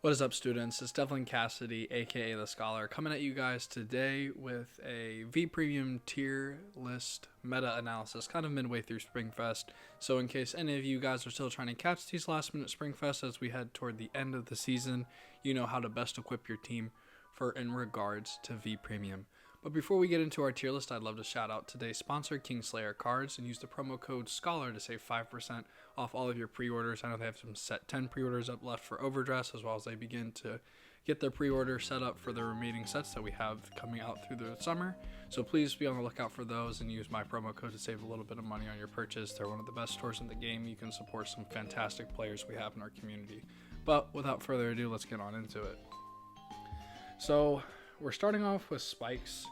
What is up, students? It's Devlin Cassidy, aka The Scholar, coming at you guys today with a V Premium tier list meta analysis, kind of midway through Springfest. So, in case any of you guys are still trying to catch these last minute Springfest as we head toward the end of the season, you know how to best equip your team for in regards to V Premium. But before we get into our tier list, I'd love to shout out today's sponsor, Kingslayer Cards, and use the promo code SCHOLAR to save 5% off all of your pre-orders. I know they have some set 10 pre-orders up left for Overdress, as well as they begin to get their pre-order set up for the remaining sets that we have coming out through the summer. So please be on the lookout for those and use my promo code to save a little bit of money on your purchase. They're one of the best stores in the game. You can support some fantastic players we have in our community. But without further ado, let's get on into it. So we're starting off with Spikes.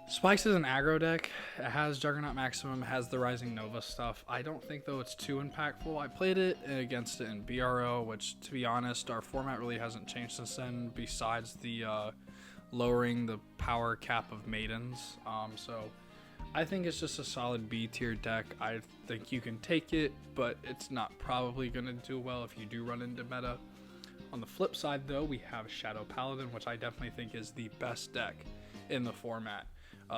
Spikes is an aggro deck. It has Juggernaut Maximum, has the Rising Nova stuff. I don't think, though, it's too impactful. I played it against it in BRO, which, to be honest, our format really hasn't changed since then, besides the lowering the power cap of Maidens. So I think it's just a solid B tier deck. I think you can take it, but it's not probably going to do well if you do run into meta. On the flip side, though, we have Shadow Paladin, which I definitely think is the best deck in the format.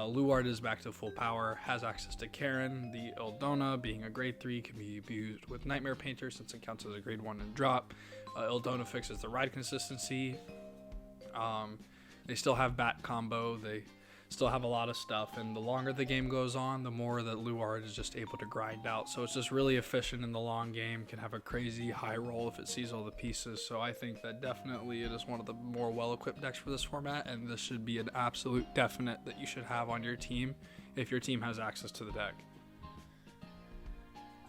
Luard is back to full power, has access to Karen. The Ildona, being a grade 3, can be used with Nightmare Painter since it counts as a grade 1 and drop. Ildona fixes the ride consistency. They still have Bat combo. They still have a lot of stuff, and the longer the game goes on, the more that Luard is just able to grind out. So it's just really efficient in the long game, can have a crazy high roll if it sees all the pieces. So I think that definitely it is one of the more well-equipped decks for this format, and this should be an absolute definite that you should have on your team if your team has access to the deck.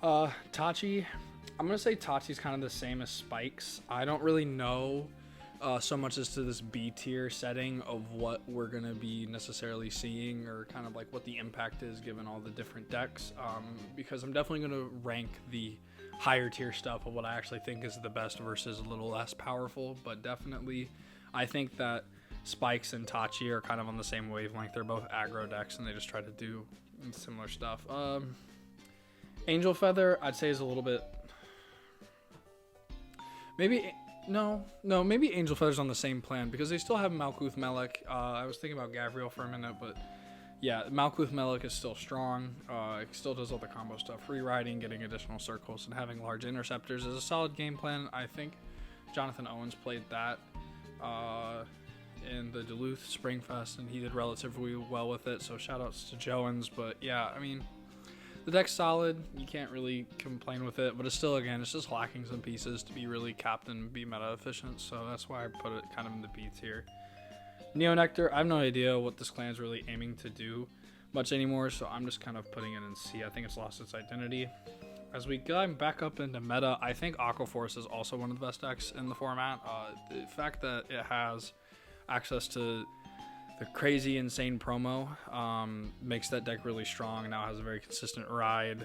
Tachi, I'm going to say Tachi's kind of the same as Spikes. I don't really know so much as to this B tier setting of what we're going to be necessarily seeing, or kind of like what the impact is given all the different decks, because I'm definitely going to rank the higher tier stuff of what I actually think is the best versus a little less powerful. But definitely I think that Spikes and Tachi are kind of on the same wavelength. They're both aggro decks and they just try to do similar stuff. Angel Feather I'd say is a little bit, maybe maybe Angel Feather's on the same plan because they still have Malkuth Melek. I was thinking about Gavriel for a minute, but yeah, Malkuth Melek is still strong. It still does all the combo stuff. Free riding, getting additional circles, and having large interceptors is a solid game plan. I think Jonathan Owens played that in the Duluth Springfest, and he did relatively well with it, so shoutouts to Jones. But yeah, I mean, the deck's solid. You can't really complain with it, but it's still, again, it's just lacking some pieces to be really capped and be meta efficient, so that's why I put it kind of in the B tier. Neo Nectar, I have no idea what this clan's really aiming to do much anymore, so I'm just kind of putting it in C. I think it's lost its identity. As we climb back up into meta, I think Aquaforce is also one of the best decks in the format. The fact that it has access to the crazy insane promo makes that deck really strong. Now has a very consistent ride,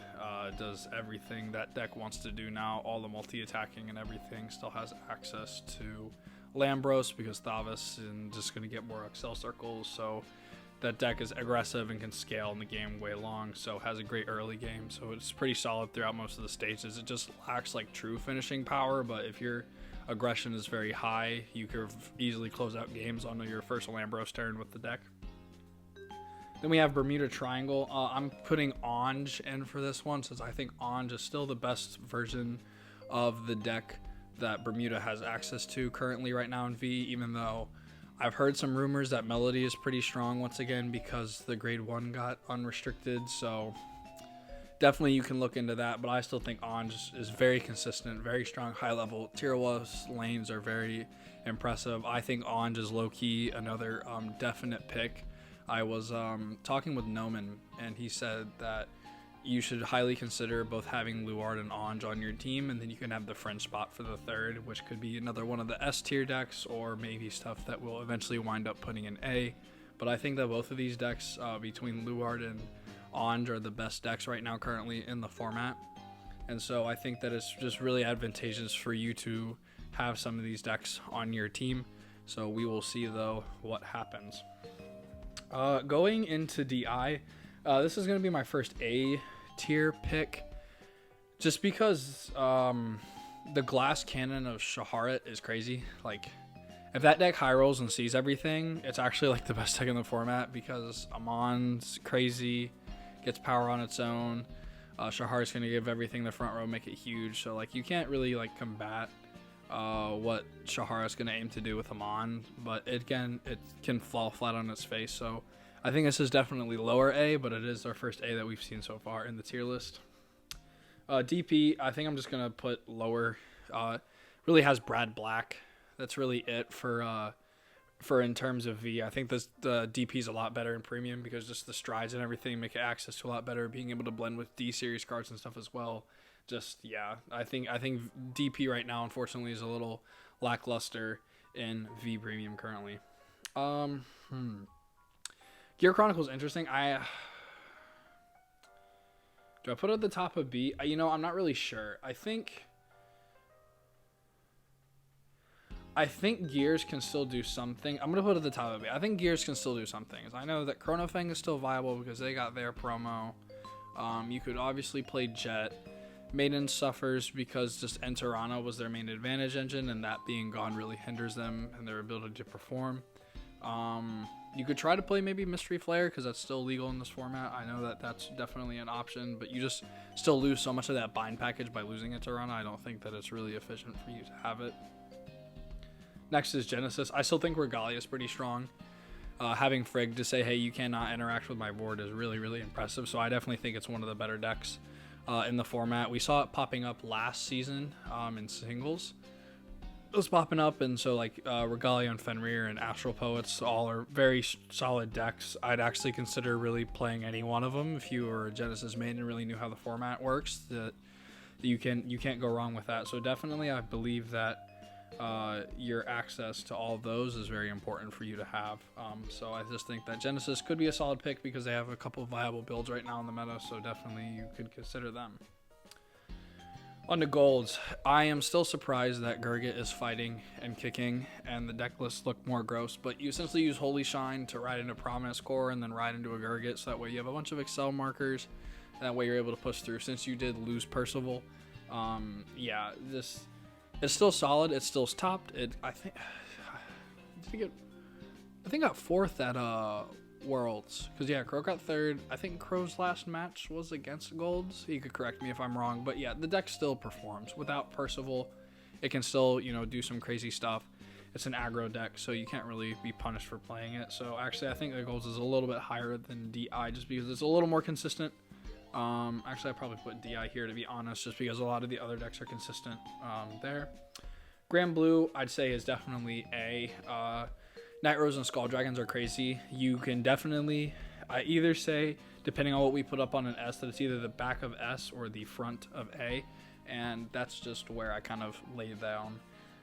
does everything that deck wants to do now, all the multi-attacking and everything. Still has access to Lambros because Thavis is just going to get more Excel circles, so that deck is aggressive and can scale in the game way long, so has a great early game, so it's pretty solid throughout most of the stages. It just lacks like true finishing power, but if your aggression is very high, you could easily close out games on your first Lambros turn with the deck. Then we have Bermuda Triangle. I'm putting Anj in for this one since I think Anj is still the best version of the deck that Bermuda has access to currently right now in V, even though I've heard some rumors that Melody is pretty strong once again because the grade 1 got unrestricted, so definitely you can look into that, but I still think Anj is very consistent, very strong, high level. Tier 1 lanes are very impressive. I think Anj is low-key another definite pick. I was talking with Noman, and he said that you should highly consider both having Luard and Anj on your team, and then you can have the French spot for the third, which could be another one of the S tier decks, or maybe stuff that will eventually wind up putting in A. But I think that both of these decks, between Luard and Anj, are the best decks right now currently in the format, and so I think that it's just really advantageous for you to have some of these decks on your team. So we will see though what happens. Going into DI, this is going to be my first A tier pick, just because the glass cannon of Shaharat is crazy. Like, if that deck high rolls and sees everything, it's actually like the best deck in the format because Amon's crazy, gets power on its own. Shahar's going to give everything the front row, make it huge. So, like, you can't really, like, combat what Shahara's going to aim to do with Amon. But, it can fall flat on its face. So, I think this is definitely lower A, but it is our first A that we've seen so far in the tier list. DP, I think I'm just going to put lower. Really has Brad Black. That's really it for in terms of V. I think the DP is a lot better in premium because just the strides and everything make it access to a lot better. Being able to blend with D series cards and stuff as well. Just yeah, I think DP right now unfortunately is a little lackluster in V premium currently. Gear Chronicles interesting. Do I put it at the top of B? I'm not really sure. I think Gears can still do something. I'm going to put it at the top of it. I think Gears can still do something. I know that Chronofang is still viable because they got their promo. You could obviously play Jet. Maiden suffers because just Enterana was their main advantage engine, and that being gone really hinders them and their ability to perform. You could try to play maybe Mystery Flare because that's still legal in this format. I know that that's definitely an option, but you just still lose so much of that bind package by losing Enterana. I don't think that it's really efficient for you to have it. Next is Genesis. I still think Regalia is pretty strong. Having Frigg to say, hey, you cannot interact with my board is really, really impressive. So I definitely think it's one of the better decks in the format. We saw it popping up last season in singles. It was popping up, and so like Regalia and Fenrir and Astral Poets all are very solid decks. I'd actually consider really playing any one of them if you were a Genesis main and really knew how the format works. That you can't go wrong with that. So definitely, I believe that your access to all of those is very important for you to have. So I just think that Genesis could be a solid pick because they have a couple of viable builds right now in the meta, so definitely you could consider them. On to golds, I am still surprised that Gurgit is fighting and kicking and the deck lists look more gross, but you essentially use Holy Shine to ride into Prominence Core and then ride into a Gurgit, so that way you have a bunch of Excel markers, and that way you're able to push through. Since you did lose Percival, yeah, this... It's still solid. It's still topped. I think got fourth at Worlds because yeah, Crow got third. I think Crow's last match was against Golds. He could correct me if I'm wrong, but yeah, the deck still performs without Percival. It can still do some crazy stuff. It's an aggro deck, so you can't really be punished for playing it. So actually, I think the Golds is a little bit higher than DI just because it's a little more consistent. Actually, I probably put DI here to be honest, just because a lot of the other decks are consistent there. Grand Blue, I'd say, is definitely A. Night Rose and Skull Dragons are crazy. You can definitely, I either say, depending on what we put up on an S, that it's either the back of S or the front of A, and that's just where I kind of lay down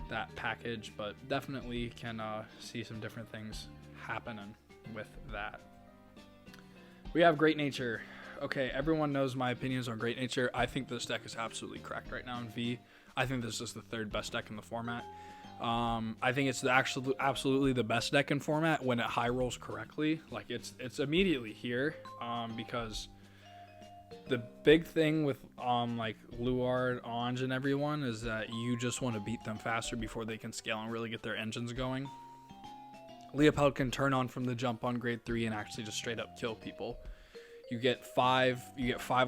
that package, but definitely can see some different things happening with that. We have Great Nature. Okay, everyone knows my opinions on Great Nature. I think this deck is absolutely cracked right now in V. I think this is the third best deck in the format. I think it's absolutely the best deck in format when it high rolls correctly. Like it's immediately here because the big thing with like Luard, Anj, and everyone is that you just want to beat them faster before they can scale and really get their engines going. Leopold can turn on from the jump on grade 3 and actually just straight up kill people. You get five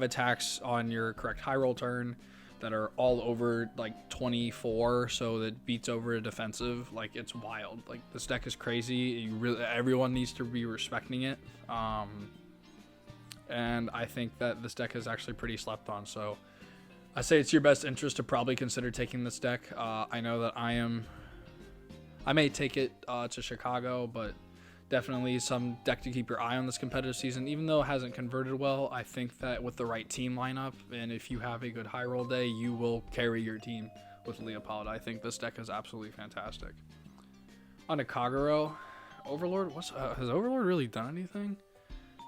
attacks on your correct high roll turn that are all over like 24, so that beats over a defensive. Like it's wild. Like this deck is crazy. Everyone needs to be respecting it. And I think that this deck is actually pretty slept on. So I say it's your best interest to probably consider taking this deck. I know that I may take it to Chicago, but definitely some deck to keep your eye on this competitive season. Even though it hasn't converted well, I think that with the right team lineup, and if you have a good high roll day, you will carry your team with Leopold. I think this deck is absolutely fantastic. On to Kagero. Overlord, has Overlord really done anything?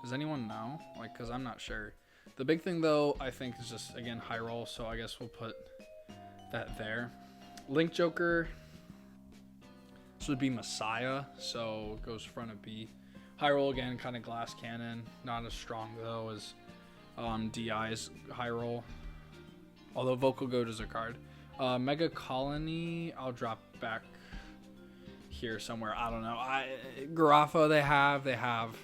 Does anyone know? Like, because I'm not sure. The big thing, though, I think is just, again, high roll, so I guess we'll put that there. Link Joker. This would be Messiah, so it goes front of B. High roll again, kind of glass cannon. Not as strong though as DI's high roll. Although Vocal Goat is a card. Mega Colony, I'll drop back here somewhere. I don't know. Garafo they have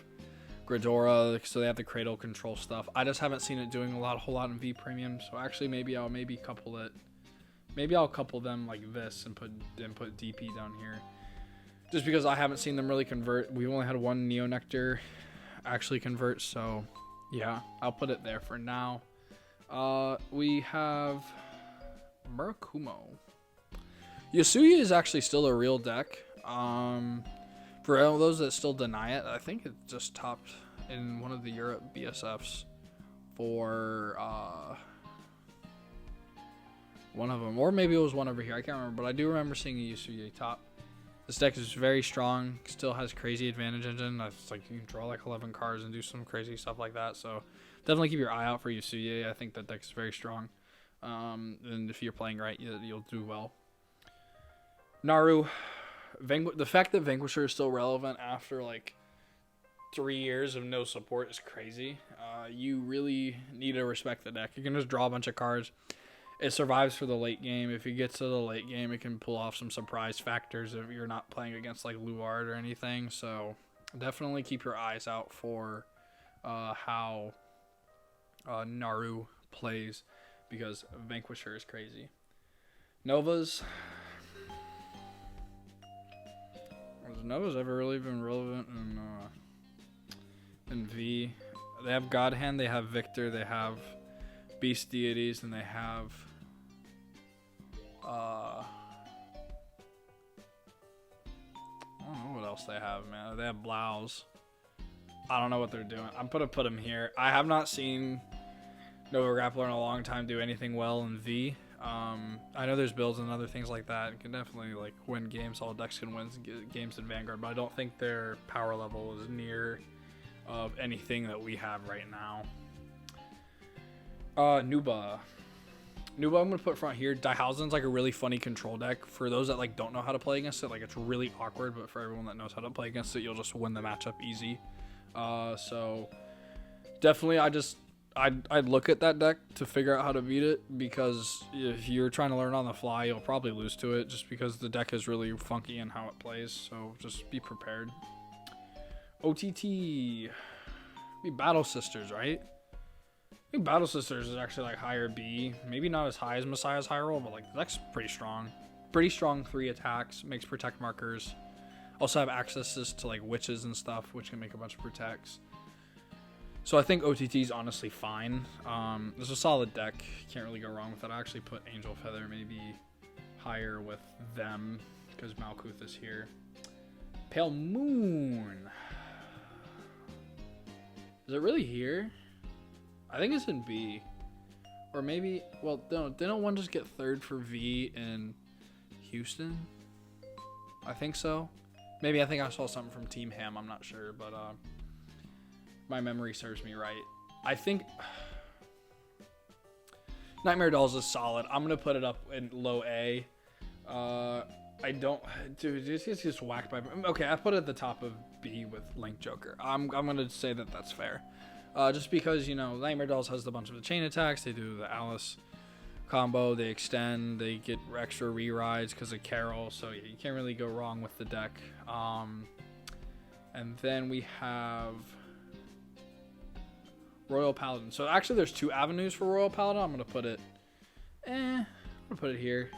Gridora, so they have the cradle control stuff. I just haven't seen it doing a whole lot in V Premium, so actually maybe I'll couple it. Maybe I'll couple them like this and put DP down here. Just because I haven't seen them really convert. We've only had one Neo Nectar actually convert, so yeah, I'll put it there for now. We have Murakumo. Yasuya is actually still a real deck. For all those that still deny it, I think it just topped in one of the Europe BSFs for one of them, or maybe it was one over here. I can't remember, but I do remember seeing a Yasuya top. This deck is very strong. Still has crazy advantage engine. That's like you can draw like 11 cards and do some crazy stuff like that. So definitely keep your eye out for Yasuya. I think that deck is very strong. And if you're playing right, you'll do well. Naru. The fact that Vanquisher is still relevant after like 3 years of no support is crazy. You really need to respect the deck. You can just draw a bunch of cards. It survives for the late game. If it gets to the late game, it can pull off some surprise factors if you're not playing against like Luard or anything. So definitely keep your eyes out for how Naru plays, because Vanquisher is crazy. Novas. Has Nova's ever really been relevant in V? They have God Hand, they have Victor, they have Beast Deities, and they have I don't know what else they have, man. They have Blouse. I don't know what they're doing. I'm gonna put them here. I have not seen Nova Grappler in a long time do anything well in V. I know there's builds and other things like that. It can definitely like win games. All decks can win games in Vanguard, but I don't think their power level is near of anything that we have right now. Nuba, I'm gonna put front here. Daihausen's like a really funny control deck. For those that like don't know how to play against it, like it's really awkward. But for everyone that knows how to play against it, you'll just win the matchup easy. So definitely, I'd look at that deck to figure out how to beat it, because if you're trying to learn on the fly, you'll probably lose to it just because the deck is really funky in how it plays. So just be prepared. OTT, be Battle Sisters, right? I think Battle Sisters is actually like higher B, maybe not as high as Messiah's high roll, but like the deck's pretty strong. Pretty strong 3 attacks, makes protect markers. Also have accesses to like witches and stuff, which can make a bunch of protects. So I think OTT is honestly fine. It's a solid deck. Can't really go wrong with it. I actually put Angel Feather maybe higher with them because Malkuth is here. Pale Moon. Is it really here? I think it's in B. Or maybe, well, didn't one just get third for V in Houston? I think so. Maybe I think I saw something from Team Ham. I'm not sure, but my memory serves me right. I think Nightmare Dolls is solid. I'm gonna put it up in low A. I don't, dude. It's just whacked by. Okay, I put it at the top of B with Link Joker. I'm gonna say that that's fair. Just because, you know, Nightmare Dolls has a bunch of the chain attacks. They do the Alice combo. They extend. They get extra re-rides because of Carol. So yeah, you can't really go wrong with the deck. And then we have Royal Paladin. So actually, there's 2 avenues for Royal Paladin. I'm gonna put it. I'm gonna put it here.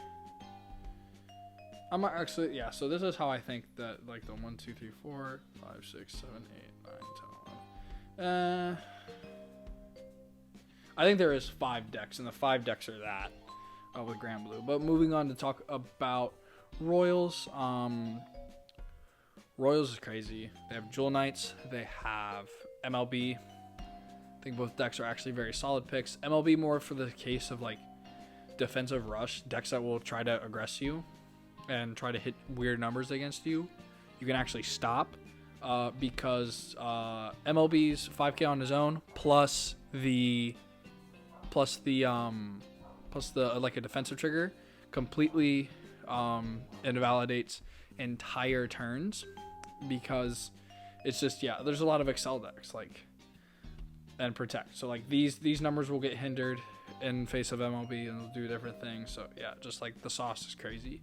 I'm actually, yeah. So this is how I think that like the 1, 2, 3, 4, 5, 6, 7, 8, 9, 10, 11. I think there is 5 decks, and the 5 decks are that with Grand Blue. But moving on to talk about Royals. Royals is crazy. They have Jewel Knights. They have MLB. I think both decks are actually very solid picks. MLB more for the case of like defensive rush decks that will try to aggress you and try to hit weird numbers against you. You can actually stop because MLB's 5k on his own plus the like a defensive trigger completely invalidates entire turns, because it's just, yeah, there's a lot of Excel decks like and protect. So like these numbers will get hindered in face of MLB, and they'll do different things. So yeah, just like the sauce is crazy.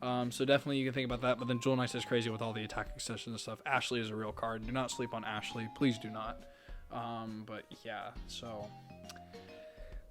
So definitely you can think about that. But then Jewel Knights is crazy with all the attacking sessions and stuff. Ashley is a real card. Do not sleep on Ashley. Please do not. But yeah, so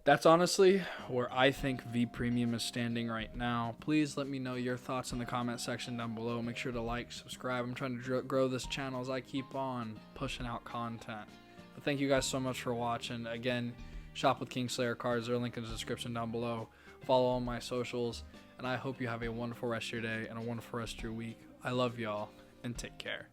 that's honestly where I think V Premium is standing right now. Please let me know your thoughts in the comment section down below. Make sure to like, subscribe. I'm trying to grow this channel as I keep on pushing out content. But thank you guys so much for watching. Again, shop with Kingslayer cards. There's a link in the description down below. Follow all my socials. And I hope you have a wonderful rest of your day and a wonderful rest of your week. I love y'all, and take care.